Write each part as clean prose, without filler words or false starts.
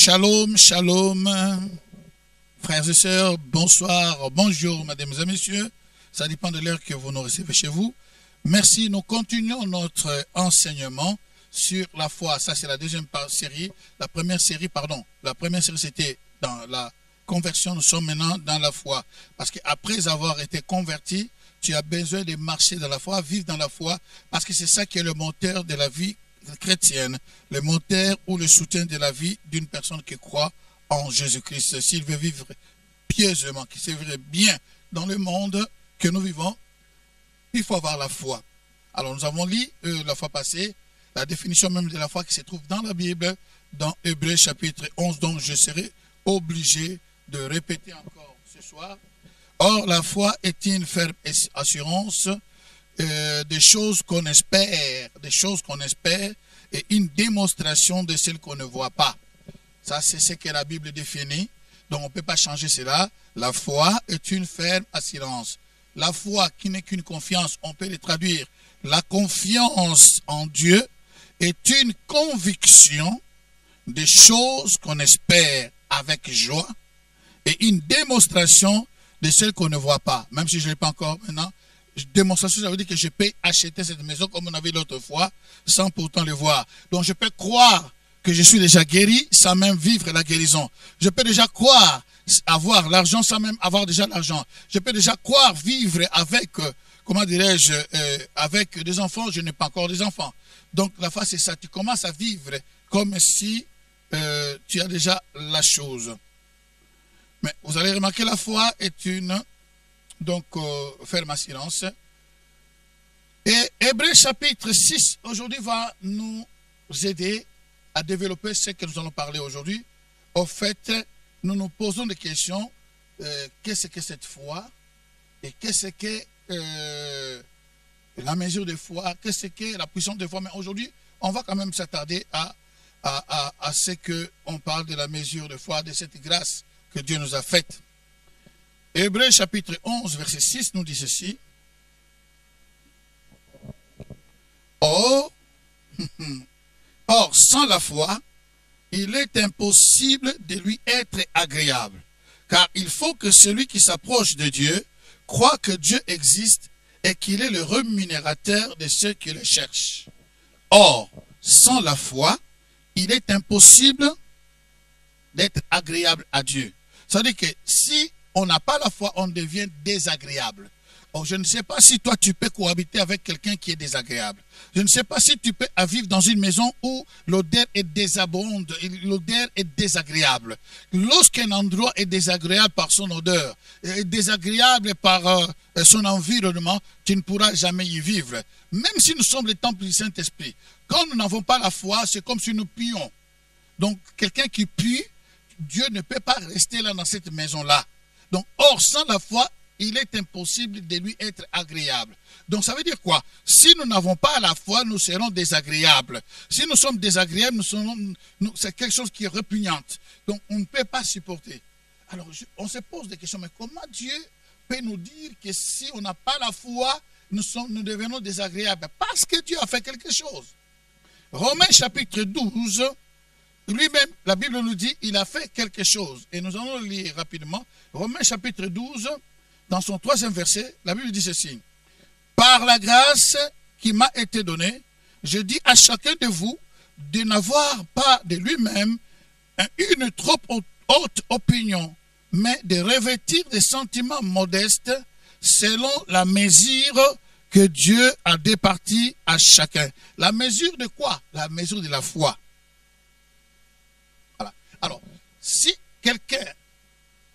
Shalom, shalom, frères et sœurs, bonsoir, bonjour, mesdames et messieurs. Ça dépend de l'heure que vous nous recevez chez vous. Merci, nous continuons notre enseignement sur la foi. Ça, c'est la deuxième série. La première série c'était dans la conversion. Nous sommes maintenant dans la foi. Parce qu'après avoir été converti, tu as besoin de marcher dans la foi, vivre dans la foi, parce que c'est ça qui est le moteur de la vie chrétienne, le moteur ou le soutien de la vie d'une personne qui croit en Jésus-Christ. S'il veut vivre pieusement, qu'il se vivre bien dans le monde que nous vivons, il faut avoir la foi. Alors nous avons lu la fois passée la définition même de la foi qui se trouve dans la Bible, dans Hébreux chapitre 11, donc je serai obligé de répéter encore ce soir. Or, la foi est une ferme assurance des choses qu'on espère, et une démonstration de celles qu'on ne voit pas. Ça, c'est ce que la Bible définit. Donc, on ne peut pas changer cela. La foi est une ferme assurance. La foi qui n'est qu'une confiance, on peut le traduire. La confiance en Dieu est une conviction des choses qu'on espère avec joie et une démonstration de celles qu'on ne voit pas. Même si je ne l'ai pas encore maintenant, démonstration, ça veut dire que je peux acheter cette maison comme on avait l'autre fois, sans pourtant le voir. Donc je peux croire que je suis déjà guéri sans même vivre la guérison. Je peux déjà croire avoir l'argent sans même avoir déjà l'argent. Je peux déjà croire vivre avec, comment dirais-je, avec des enfants, je n'ai pas encore des enfants. Donc la foi c'est ça, tu commences à vivre comme si tu as déjà la chose. Mais vous allez remarquer, la foi est une ferme assurance. Et Hébreux chapitre 6, aujourd'hui, va nous aider à développer ce que nous allons parler aujourd'hui. Au fait, nous nous posons des questions. Qu'est-ce que cette foi? Et qu'est-ce que la mesure de foi? Qu'est-ce que la puissance de foi? Mais aujourd'hui, on va quand même s'attarder à ce qu'on parle de la mesure de foi, de cette grâce que Dieu nous a faite. Hébreux chapitre 11, verset 6 nous dit ceci. Or, sans la foi, il est impossible de lui être agréable, car il faut que celui qui s'approche de Dieu croit que Dieu existe et qu'il est le rémunérateur de ceux qui le cherchent. Or, sans la foi, il est impossible d'être agréable à Dieu. Ça veut dire que si on n'a pas la foi, on devient désagréable. Or, je ne sais pas si toi tu peux cohabiter avec quelqu'un qui est désagréable. Je ne sais pas si tu peux vivre dans une maison où l'odeur est désabonde, l'odeur est désagréable. Lorsqu'un endroit est désagréable par son odeur, est désagréable par son environnement, tu ne pourras jamais y vivre. Même si nous sommes le temple du Saint-Esprit, quand nous n'avons pas la foi, c'est comme si nous puions. Donc, quelqu'un qui pue, Dieu ne peut pas rester là dans cette maison-là. Donc, or, sans la foi, il est impossible de lui être agréable. Donc, ça veut dire quoi? Si nous n'avons pas la foi, nous serons désagréables. Si nous sommes désagréables, c'est quelque chose qui est répugnante. Donc, on ne peut pas supporter. Alors, on se pose des questions, mais comment Dieu peut nous dire que si on n'a pas la foi, nous devenons désagréables? Parce que Dieu a fait quelque chose. Romains chapitre 12, lui-même, la Bible nous dit, il a fait quelque chose. Et nous allons le lire rapidement. Romains chapitre 12, dans son 3e verset, la Bible dit ceci. Par la grâce qui m'a été donnée, je dis à chacun de vous de n'avoir pas de lui-même une trop haute opinion, mais de revêtir des sentiments modestes selon la mesure que Dieu a départie à chacun. La mesure de quoi? La mesure de la foi. Voilà. Alors, si quelqu'un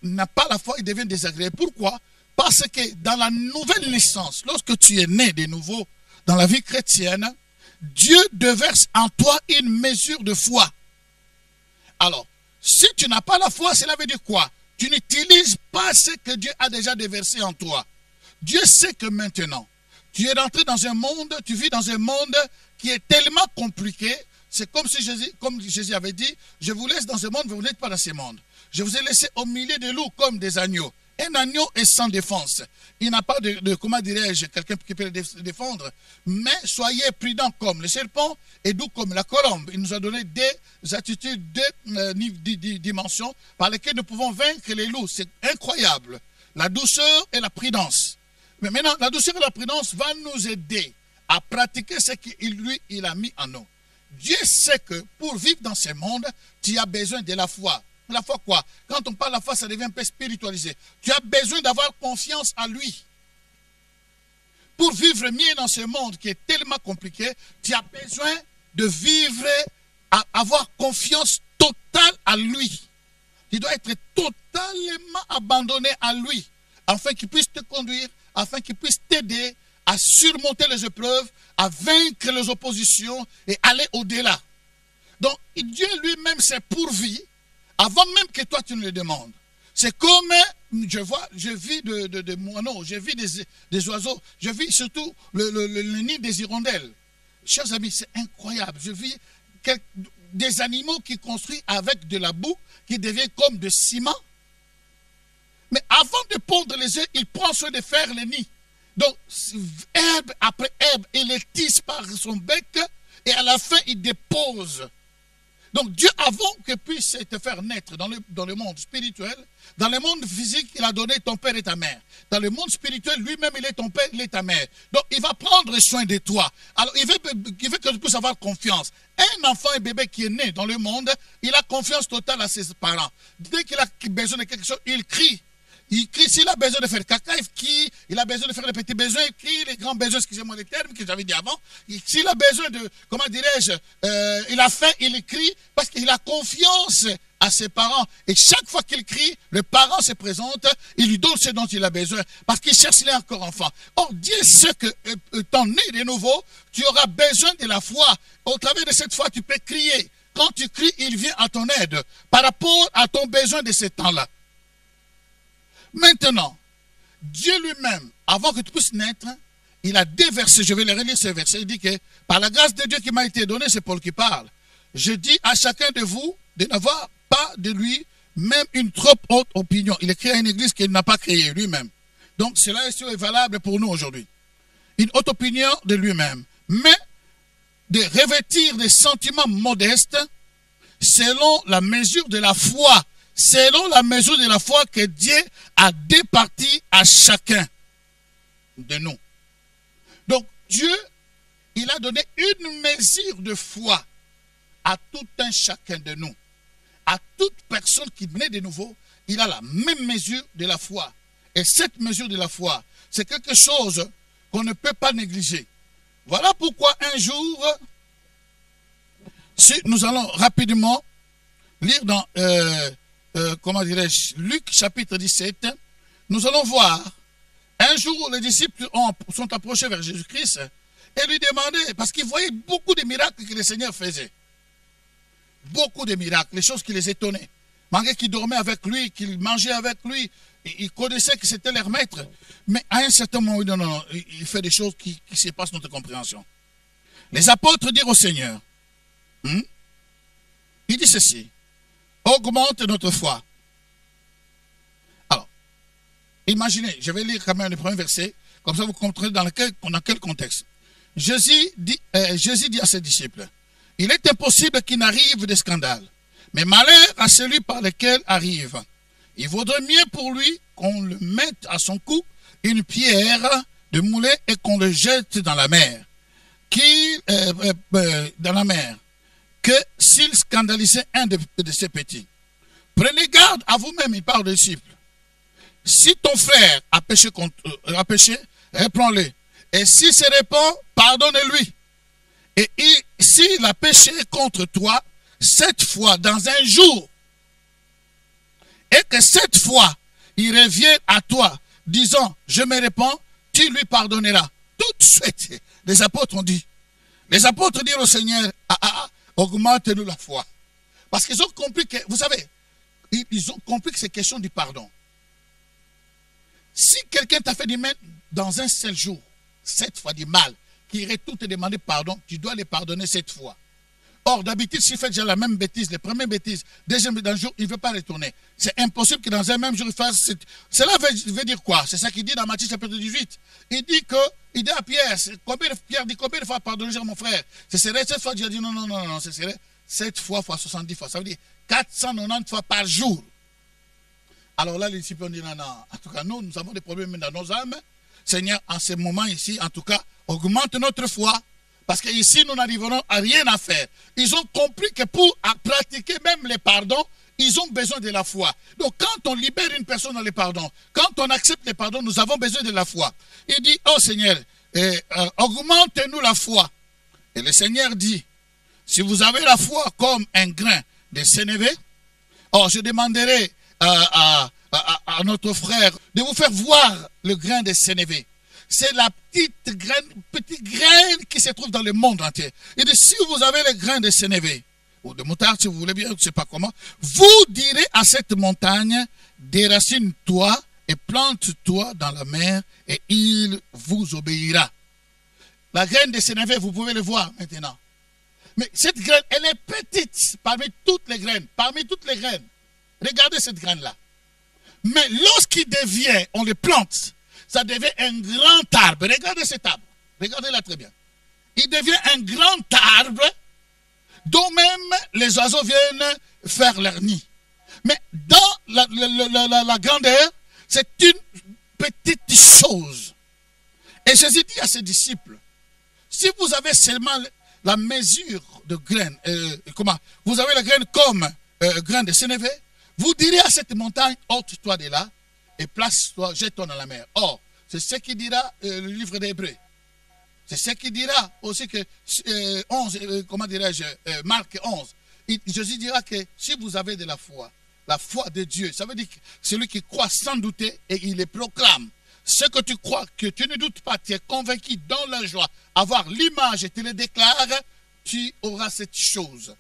n'a pas la foi, il devient désagréable. Pourquoi? Parce que dans la nouvelle naissance, lorsque tu es né de nouveau dans la vie chrétienne, Dieu déverse en toi une mesure de foi. Alors, si tu n'as pas la foi, cela veut dire quoi? Tu n'utilises pas ce que Dieu a déjà déversé en toi. Dieu sait que maintenant, tu es rentré dans un monde, tu vis dans un monde qui est tellement compliqué. C'est comme si Jésus avait dit, je vous laisse dans ce monde, vous n'êtes pas dans ce monde. Je vous ai laissé au milieu de loups comme des agneaux. Un agneau est sans défense. Il n'a pas comment dirais-je, quelqu'un qui peut le défendre. Mais soyez prudents comme le serpent et doux comme la colombe. Il nous a donné des attitudes, des dimensions par lesquelles nous pouvons vaincre les loups. C'est incroyable. La douceur et la prudence. Mais maintenant, la douceur et la prudence vont nous aider à pratiquer ce qu'il il a mis en nous. Dieu sait que pour vivre dans ce monde, tu as besoin de la foi. La foi quoi? Quand on parle de la foi, ça devient un peu spiritualisé. Tu as besoin d'avoir confiance en lui. Pour vivre mieux dans ce monde qui est tellement compliqué, tu as besoin de vivre, avoir confiance totale à lui. Tu dois être totalement abandonné à lui, afin qu'il puisse te conduire, afin qu'il puisse t'aider à surmonter les épreuves, à vaincre les oppositions et aller au-delà. Donc, Dieu lui-même s'est pourvu avant même que toi tu ne le demandes. C'est comme, je vis de moineaux, je vis des oiseaux, je vis surtout le nid des hirondelles. Chers amis, c'est incroyable. Je vis des animaux qui construisent avec de la boue, qui devient comme de ciment. Mais avant de pondre les œufs, il prend soin de faire le nid. Donc, herbe après herbe, il les tisse par son bec, et à la fin, il dépose. Donc Dieu, avant que puisse te faire naître dans le monde spirituel, dans le monde physique, il a donné ton père et ta mère. Dans le monde spirituel, lui-même, il est ton père, il est ta mère. Donc il va prendre soin de toi. Alors il veut que tu puisses avoir confiance. Un enfant, un bébé qui est né dans le monde, il a confiance totale à ses parents. Dès qu'il a besoin de quelque chose, il crie. Il crie, s'il a besoin de faire caca, il crie, il a besoin de faire les petits besoins, il crie, les grands besoins, excusez-moi les termes que j'avais dit avant. S'il a besoin de, comment dirais-je, il a faim, il crie, parce qu'il a confiance à ses parents. Et chaque fois qu'il crie, le parent se présente, il lui donne ce dont il a besoin, parce qu'il cherche, il est encore enfant. Or, Dieu sait que, étant né de nouveau, tu auras besoin de la foi. Au travers de cette foi, tu peux crier. Quand tu cries, il vient à ton aide, par rapport à ton besoin de ce temps-là. Maintenant, Dieu lui-même, avant que tu puisses naître, il a déversé, je vais les relire ces versets, il dit que par la grâce de Dieu qui m'a été donnée, c'est Paul qui parle. Je dis à chacun de vous de n'avoir pas de lui même une trop haute opinion. Il écrit à une église qu'il n'a pas créée lui-même. Donc cela est valable pour nous aujourd'hui. Une haute opinion de lui-même, mais de revêtir des sentiments modestes selon la mesure de la foi. Selon la mesure de la foi que Dieu a départie à chacun de nous. Donc Dieu, il a donné une mesure de foi à tout un chacun de nous. À toute personne qui naît de nouveau, il a la même mesure de la foi. Et cette mesure de la foi, c'est quelque chose qu'on ne peut pas négliger. Voilà pourquoi un jour, si nous allons rapidement lire dans... comment dirais-je, Luc chapitre 17, nous allons voir, un jour les disciples sont approchés vers Jésus-Christ et lui demandaient, parce qu'ils voyaient beaucoup de miracles que le Seigneur faisait. Beaucoup de miracles, les choses qui les étonnaient. Malgré qu'ils dormaient avec lui, qu'ils mangeaient avec lui, ils connaissaient que c'était leur maître. Mais à un certain moment, non, il fait des choses qui surpassent notre compréhension. Les apôtres dirent au Seigneur, il dit ceci, augmente notre foi. Alors, imaginez, je vais lire quand même le premier verset, comme ça vous comprenez dans quel contexte. Jésus dit à ses disciples, il est impossible qu'il n'arrive des scandales, mais malheur à celui par lequel arrive. Il vaudrait mieux pour lui qu'on le mette à son cou une pierre de moulin et qu'on le jette dans la mer, que s'il scandalisait un de ses petits. Prenez garde à vous-même, il parle aux disciples. Si ton frère a péché, reprends-le. Et s'il se répand, pardonne-lui. Et s'il a péché contre toi, 7 fois dans un jour, et que 7 fois, il revient à toi, disant, je me répands, tu lui pardonneras. Tout de suite, les apôtres ont dit, les apôtres dirent au Seigneur, augmente-nous la foi. Parce qu'ils ont compris que, vous savez, ils ont compris que c'est question du pardon. Si quelqu'un t'a fait du mal dans un seul jour, 7 fois du mal, qui irait tout te demander pardon, tu dois les pardonner 7 fois. Or, d'habitude, s'il fait déjà la même bêtise, les premières bêtises, deuxième dans le jour, il ne veut pas retourner. C'est impossible que dans un même jour, il fasse... Cela veut dire quoi? C'est ça qu'il dit dans Matthieu chapitre 18. Il dit à Pierre, Pierre dit combien de fois pardonner mon frère? Ce serait cette fois, Dieu a dit non, non, non, non, ce serait 7 fois, fois 70 fois. Ça veut dire 490 fois par jour. Alors là, les disciples ont dit non, non. En tout cas, nous avons des problèmes dans nos âmes. Seigneur, en ce moment ici, en tout cas, augmente notre foi. Parce qu'ici, nous n'arriverons à rien à faire. Ils ont compris que pour pratiquer même les pardons, ils ont besoin de la foi. Donc, quand on libère une personne dans les pardons, quand on accepte les pardons, nous avons besoin de la foi. Il dit, oh Seigneur, augmente-nous la foi. Et le Seigneur dit, si vous avez la foi comme un grain de sénévé, oh, je demanderai à notre frère de vous faire voir le grain de sénévé. C'est la petite graine qui se trouve dans le monde entier. Il dit, si vous avez le grain de sénévé, ou de moutarde, si vous voulez bien, je ne sais pas comment, vous direz à cette montagne, déracine-toi et plante-toi dans la mer, et il vous obéira. La graine de sénévé, vous pouvez le voir maintenant. Mais cette graine, elle est petite parmi toutes les graines. Parmi toutes les graines. Regardez cette graine-là. Mais lorsqu'il devient, on le plante, ça devient un grand arbre. Regardez cet arbre. Regardez-la très bien. Il devient un grand arbre dont même les oiseaux viennent faire leur nid. Mais dans la grandeur, c'est une petite chose. Et Jésus dit à ses disciples, si vous avez seulement la mesure de graines, vous avez la graine comme grain de sénévé, vous direz à cette montagne, ôte-toi de là, et place-toi, jette-toi dans la mer. Or, c'est ce qui dira le livre d'Hébreux. C'est ce qui dira aussi que Marc 11. Jésus dira que si vous avez de la foi de Dieu, ça veut dire que celui qui croit sans douter et il le proclame. Ce que tu crois, que tu ne doutes pas, tu es convaincu dans la joie, avoir l'image et tu le déclares, tu auras cette chose.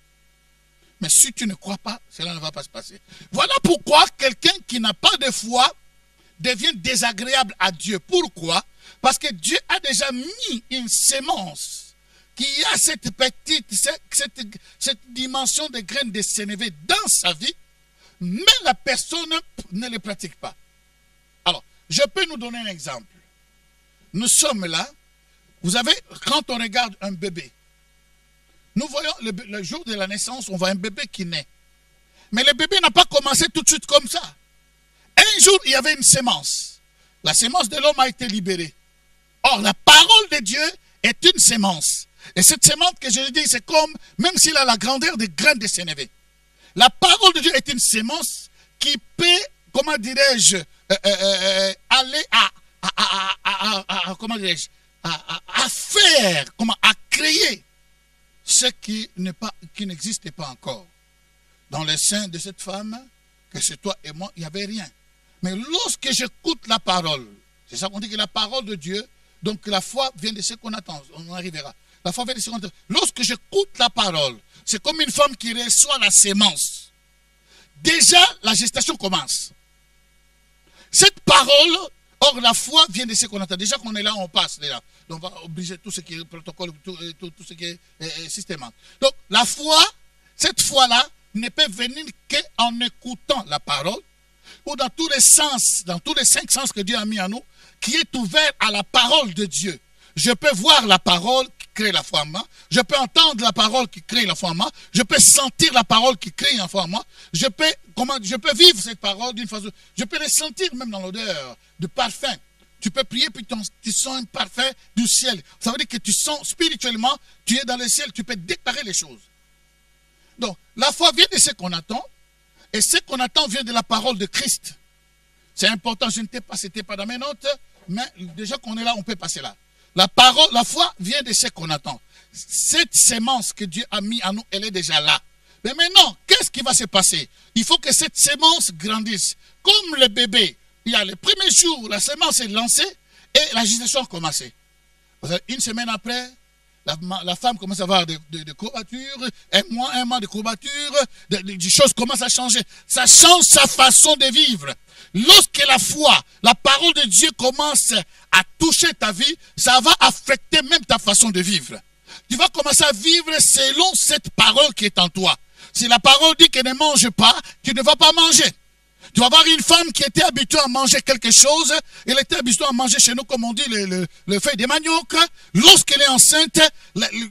Mais si tu ne crois pas, cela ne va pas se passer. Voilà pourquoi quelqu'un qui n'a pas de foi devient désagréable à Dieu. Pourquoi? Parce que Dieu a déjà mis une sémence qui a cette dimension de graines de sénévé dans sa vie, mais la personne ne le pratique pas. Alors, je peux nous donner un exemple. Nous sommes là, vous savez, quand on regarde un bébé, nous voyons le jour de la naissance, on voit un bébé qui naît. Mais le bébé n'a pas commencé tout de suite comme ça. Un jour, il y avait une sémence. La sémence de l'homme a été libérée. Or, la parole de Dieu est une sémence. Et cette sémence que je dis, c'est comme, même s'il a la grandeur des graines de sénévé. La parole de Dieu est une sémence qui peut, comment dirais-je, aller comment dirais-je, à faire, à créer ce qui n'existait pas encore. Dans le sein de cette femme, que c'est toi et moi, il n'y avait rien. Mais lorsque j'écoute la parole, c'est ça qu'on dit que la parole de Dieu, donc la foi vient de ce qu'on attend, on arrivera. La foi vient de ce qu'on attend. Lorsque j'écoute la parole, c'est comme une femme qui reçoit la sémence. Déjà, la gestation commence. Cette parole, or la foi vient de ce qu'on attend. Déjà qu'on est là, on passe déjà. Donc on va obliger tout ce qui est protocole, tout ce qui est système. Donc la foi, cette foi-là, ne peut venir qu'en écoutant la parole, ou dans tous les sens, dans tous les 5 sens que Dieu a mis en nous, qui est ouvert à la parole de Dieu. Je peux voir la parole qui crée la foi en moi, je peux entendre la parole qui crée la foi en moi, je peux sentir la parole qui crée la foi en moi, je peux vivre cette parole d'une façon, je peux les sentir même dans l'odeur de parfum. Tu peux prier puis tu sens un parfum du ciel. Ça veut dire que tu sens spirituellement, tu es dans le ciel, tu peux déclarer les choses. Donc, la foi vient de ce qu'on attend, et ce qu'on attend vient de la parole de Christ. C'est important, je ne t'ai pas, c'était pas dans mes notes, mais déjà qu'on est là, on peut passer là. La foi vient de ce qu'on attend. Cette sémence que Dieu a mis en nous, elle est déjà là. Mais maintenant, qu'est-ce qui va se passer? Il faut que cette sémence grandisse. Comme le bébé, il y a les premiers jours, la sémence est lancée et la gestation a commencé. Une semaine après, la femme commence à avoir des courbatures, un mois de courbatures, des choses commencent à changer. Ça change sa façon de vivre. Lorsque la foi, la parole de Dieu commence à toucher ta vie, ça va affecter même ta façon de vivre. tu vas commencer à vivre selon cette parole qui est en toi. Si la parole dit qu'elle ne mange pas, tu ne vas pas manger. Tu vas voir une femme qui était habituée à manger quelque chose. Elle était habituée à manger chez nous, comme on dit, le feuille de manioc. Lorsqu'elle est enceinte,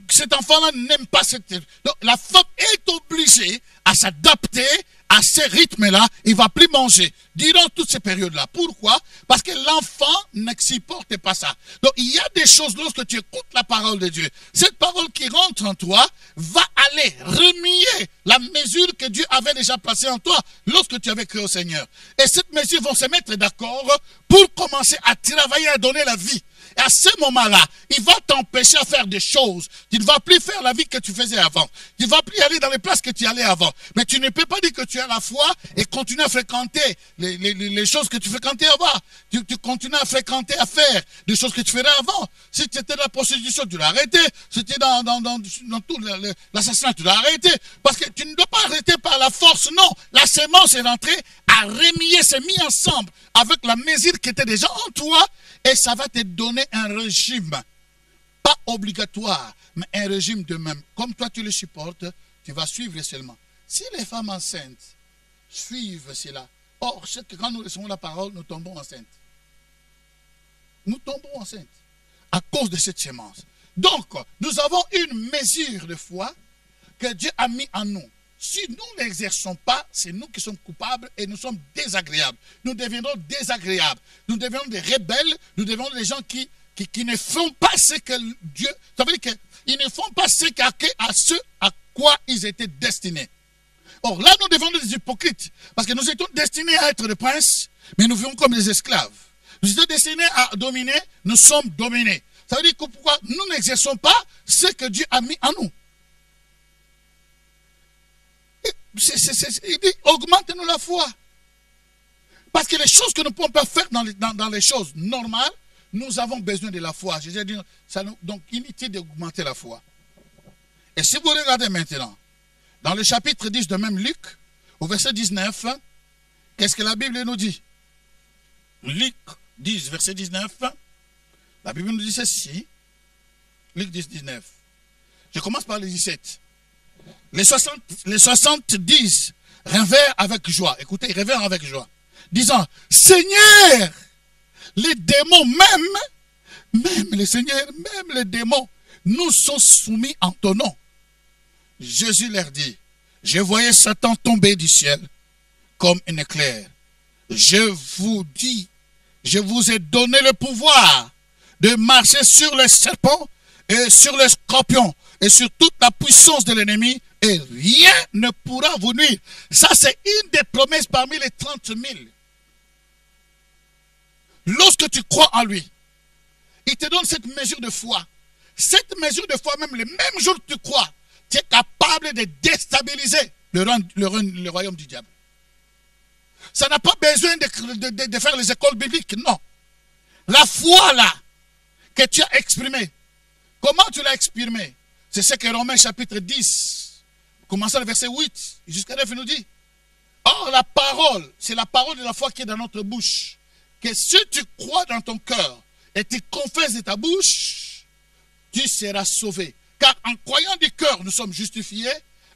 cet enfant-là n'aime pas cette... Donc, la femme est obligée à s'adapter à ces rythmes-là. Il ne va plus manger durant toutes ces périodes-là. Pourquoi? Parce que l'enfant ne supporte pas ça. Donc, il y a des choses, lorsque tu écoutes la parole de Dieu, cette parole qui rentre en toi va aller remuer la mesure que Dieu avait déjà placée en toi lorsque tu avais cru au Seigneur. Et cette mesure vont se mettre d'accord pour commencer à travailler, à donner la vie. Et à ce moment-là, il va t'empêcher à faire des choses. Tu ne vas plus faire la vie que tu faisais avant. Tu ne vas plus aller dans les places que tu allais avant. Mais tu ne peux pas dire que tu as la foi et continuer à fréquenter les choses que tu fréquentais avant. Tu continues à fréquenter, à faire des choses que tu ferais avant. Si tu étais dans la prostitution, tu l'as arrêté. Si tu étais dans tout l'assassinat, tu l'as arrêté. Parce que tu ne dois pas arrêter par la force, non. La sémence est rentrée, à remuer, s'est mis ensemble avec la mesure qui était déjà en toi. Et ça va te donner un régime, pas obligatoire, mais un régime de même. Comme toi tu le supportes, tu vas suivre seulement. Si les femmes enceintes suivent cela, or, c'est que quand nous recevons la parole, nous tombons enceintes. Nous tombons enceintes à cause de cette sémence. Donc, nous avons une mesure de foi que Dieu a mis en nous. Si nous ne l'exerçons pas, c'est nous qui sommes coupables et nous sommes désagréables. Nous deviendrons désagréables. Nous deviendrons des rebelles. Nous deviendrons des gens qui ne font pas ce que Dieu... Ça veut dire qu'ils ne font pas ce à quoi ils étaient destinés. Or, là, nous devenons des hypocrites. Parce que nous étions destinés à être des princes, mais nous vivons comme des esclaves. Nous étions destinés à dominer, nous sommes dominés. Ça veut dire que pourquoi nous n'exerçons pas ce que Dieu a mis en nous. Il dit, augmente-nous la foi. Parce que les choses que nous ne pouvons pas faire dans les choses normales, nous avons besoin de la foi. Je veux dire, donc, inutile d'augmenter la foi. Et si vous regardez maintenant, dans le chapitre 10 de même Luc, au verset 19, qu'est-ce que la Bible nous dit? Luc 10, verset 19, la Bible nous dit ceci. Luc 10, 19. Je commence par le 17. Les 70 révèrent avec joie. Écoutez, ils révèrent avec joie. Disant, Seigneur, les démons même les seigneurs, même les démons, nous sont soumis en ton nom. Jésus leur dit, je voyais Satan tomber du ciel comme un éclair. Je vous dis, je vous ai donné le pouvoir de marcher sur les serpents et sur les scorpions et sur toute la puissance de l'ennemi, et rien ne pourra vous nuire. Ça, c'est une des promesses parmi les 30 000. Lorsque tu crois en lui, il te donne cette mesure de foi. Cette mesure de foi, même le même jour que tu crois, tu es capable de déstabiliser le royaume du diable. Ça n'a pas besoin de faire les écoles bibliques, non. La foi là, que tu as exprimée, comment tu l'as exprimée? C'est ce que Romains chapitre 10, commençant le verset 8, jusqu'à 9, nous dit. Or, la parole, c'est la parole de la foi qui est dans notre bouche. Que si tu crois dans ton cœur et tu confesses de ta bouche, tu seras sauvé. Car en croyant du cœur, nous sommes justifiés.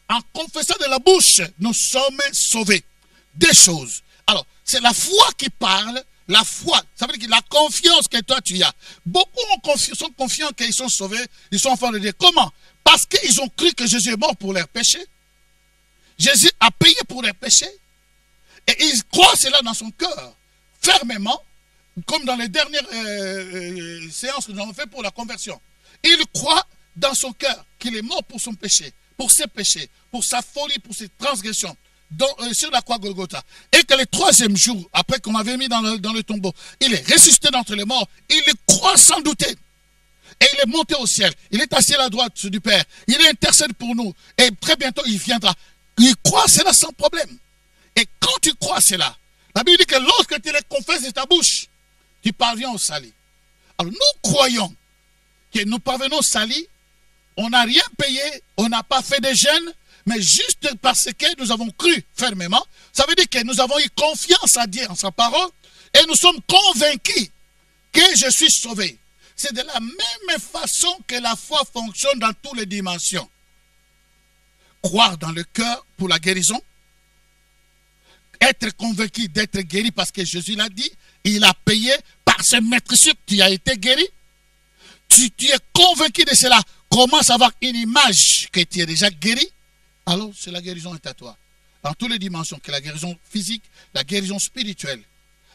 En confessant de la bouche, nous sommes sauvés. Des choses. Alors, c'est la foi qui parle. La foi, ça veut dire que la confiance que toi tu as. Beaucoup sont confiants qu'ils sont sauvés, ils sont enfants de Dieu. Comment? Parce qu'ils ont cru que Jésus est mort pour leurs péchés. Jésus a payé pour leurs péchés. Et ils croient cela dans son cœur, fermement, comme dans les dernières séances que nous avons fait pour la conversion. Il croit dans son cœur qu'il est mort pour son péché, pour ses péchés, pour sa folie, pour ses transgressions. Sur la croix Golgotha, et que le troisième jour, après qu'on avait mis dans le tombeau, il est ressuscité d'entre les morts, il croit sans douter, et il est monté au ciel, il est assis à la droite du Père, il est intercède pour nous, et très bientôt il viendra. Il croit cela sans problème. Et quand tu crois cela, la Bible dit que lorsque tu les confesses de ta bouche, tu parviens au salut. Alors nous croyons que nous parvenons au salut, on n'a rien payé, on n'a pas fait de jeûne, mais juste parce que nous avons cru fermement, ça veut dire que nous avons eu confiance à Dieu en sa parole et nous sommes convaincus que je suis sauvé. C'est de la même façon que la foi fonctionne dans toutes les dimensions. Croire dans le cœur pour la guérison. Être convaincu d'être guéri parce que Jésus l'a dit. Il a payé par ce maîtrise, tu as été guéri. Tu es convaincu de cela. Commence à avoir une image que tu es déjà guéri. Alors, c'est la guérison est à toi. Dans toutes les dimensions, que la guérison physique, la guérison spirituelle,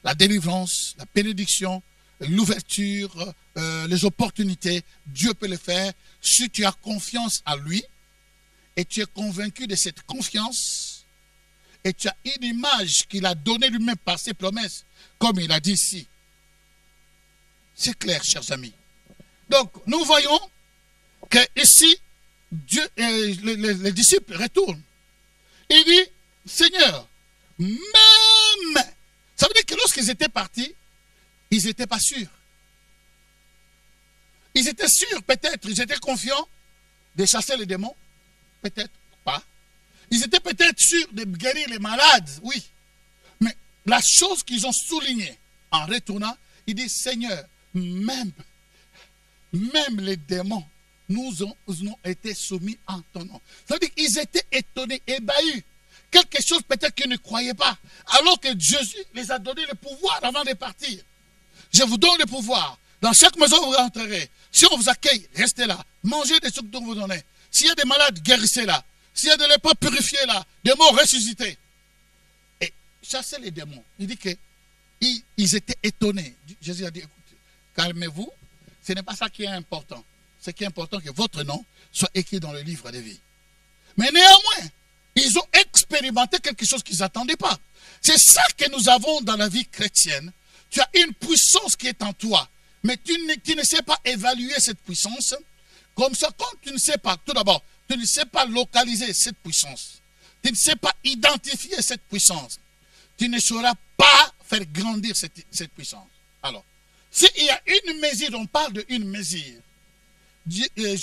la délivrance, la bénédiction, l'ouverture, les opportunités, Dieu peut le faire. Si tu as confiance en lui et tu es convaincu de cette confiance et tu as une image qu'il a donnée lui-même par ses promesses, comme il a dit ici. C'est clair, chers amis. Donc, nous voyons que ici, Dieu, les disciples retournent. Il dit, Seigneur, même, ça veut dire que lorsqu'ils étaient partis, ils n'étaient pas sûrs. Ils étaient sûrs, peut-être, ils étaient confiants de chasser les démons, peut-être pas. Ils étaient peut-être sûrs de guérir les malades, oui. Mais la chose qu'ils ont soulignée en retournant, il dit, Seigneur, même les démons nous ont été soumis en ton nom. C'est-à-dire qu'ils étaient étonnés, ébahis. Quelque chose peut-être qu'ils ne croyaient pas. Alors que Jésus les a donné le pouvoir avant de partir. Je vous donne le pouvoir. Dans chaque maison, vous rentrerez. Si on vous accueille, restez là. Mangez des trucs dont vous donnez. S'il y a des malades, guérissez là. S'il y a des lépreux, purifiez là. Des morts, ressuscités. Et chassez les démons. Il dit que ils étaient étonnés. Jésus a dit, écoutez, calmez-vous. Ce n'est pas ça qui est important. Ce qui est important, c'est que votre nom soit écrit dans le livre des vies. Mais néanmoins, ils ont expérimenté quelque chose qu'ils n'attendaient pas. C'est ça que nous avons dans la vie chrétienne. Tu as une puissance qui est en toi, mais tu ne sais pas évaluer cette puissance. Comme ça, quand tu ne sais pas, tout d'abord, tu ne sais pas localiser cette puissance. Tu ne sais pas identifier cette puissance. Tu ne sauras pas faire grandir cette puissance. Alors, s'il y a une mesure, on parle d'une mesure.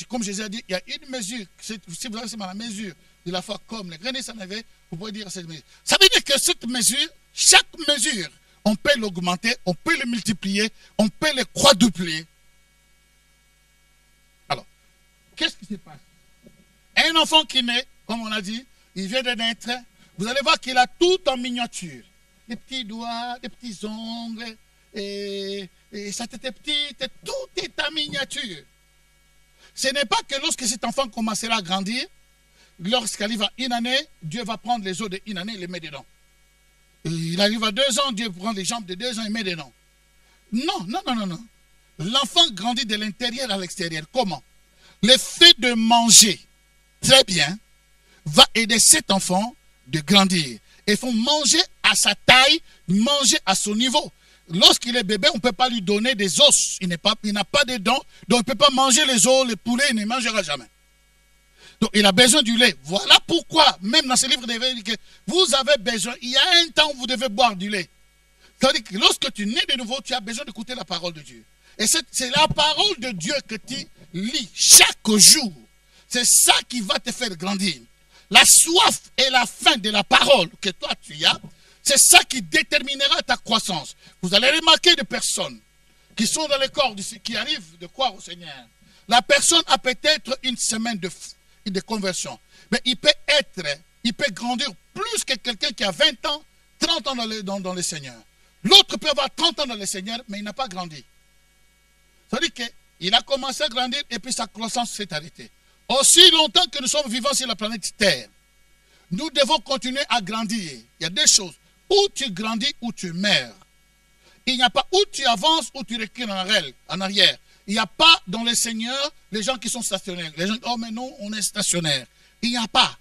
Comme Jésus a dit, il y a une mesure. Si vous avez la mesure de la foi comme le grenier s'en avait, vous pouvez dire cette mesure. Ça veut dire que cette mesure, chaque mesure, on peut l'augmenter, on peut le multiplier, on peut le quadrupler. Alors, qu'est-ce qui se passe? Un enfant qui naît, comme on a dit, il vient de naître, vous allez voir qu'il a tout en miniature. Des petits doigts, des petits ongles, et sa tête est petite, et tout est en miniature. Ce n'est pas que lorsque cet enfant commencera à grandir, lorsqu'il arrive à une année, Dieu va prendre les os de une année et les met dedans. Et il arrive à 2 ans, Dieu prend les jambes de 2 ans et met dedans. Non, non, non, non, non. L'enfant grandit de l'intérieur à l'extérieur. Comment? Le fait de manger très bien va aider cet enfant de grandir. Il faut manger à sa taille, manger à son niveau. Lorsqu'il est bébé, on ne peut pas lui donner des os. Il n'a pas de dents, donc il ne peut pas manger les os, les poulets, il ne mangera jamais. Donc il a besoin du lait. Voilà pourquoi, même dans ce livre de veille, vous avez besoin, il y a un temps où vous devez boire du lait. C'est-à-dire que lorsque tu nais de nouveau, tu as besoin d'écouter la parole de Dieu. Et c'est la parole de Dieu que tu lis chaque jour. C'est ça qui va te faire grandir. La soif et la faim de la parole que toi tu as, c'est ça qui déterminera ta croissance. Vous allez remarquer des personnes qui sont dans le corps, qui arrivent de croire au Seigneur. La personne a peut-être une semaine de conversion. Mais il peut grandir plus que quelqu'un qui a 20 ans, 30 ans dans le Seigneur. L'autre peut avoir 30 ans dans le Seigneur, mais il n'a pas grandi. Ça veut dire qu'il a commencé à grandir et puis sa croissance s'est arrêtée. Aussi longtemps que nous sommes vivants sur la planète Terre, nous devons continuer à grandir. Il y a 2 choses. Ou tu grandis ou tu meurs. Il n'y a pas où tu avances ou tu recules en arrière. Il n'y a pas dans le Seigneur les gens qui sont stationnaires. Les gens disent, oh mais non, on est stationnaire. Il n'y a pas.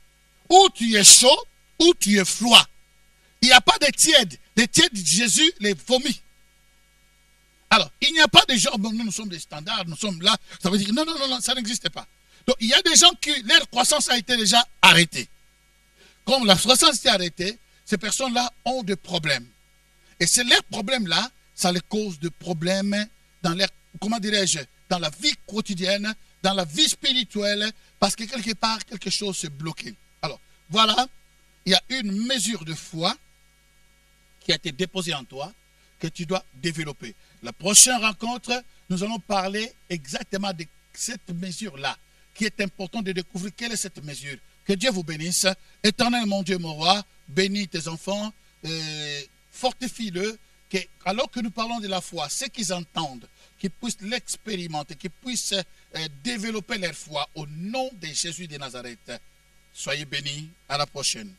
Ou tu es chaud, ou tu es froid. Il n'y a pas de tiède. Les tièdes, Jésus les vomit. Alors, il n'y a pas de gens, bon, nous sommes des standards, nous sommes là. Ça veut dire, non, non, non, non, ça n'existe pas. Donc, il y a des gens qui, leur croissance a été déjà arrêtée. Comme la croissance est arrêtée, ces personnes-là ont des problèmes. Et c'est leurs problèmes-là, ça les cause de problèmes dans leur, comment dirais-je, dans la vie quotidienne, dans la vie spirituelle, parce que quelque part, quelque chose s'est bloqué. Alors, voilà, il y a une mesure de foi qui a été déposée en toi, que tu dois développer. La prochaine rencontre, nous allons parler exactement de cette mesure-là, qui est important de découvrir quelle est cette mesure. Que Dieu vous bénisse. Éternel mon Dieu, mon roi, bénis tes enfants, fortifie-le, alors que nous parlons de la foi, ceux qui entendent, qu'ils puissent l'expérimenter, qu'ils puissent développer leur foi au nom de Jésus de Nazareth. Soyez bénis, à la prochaine.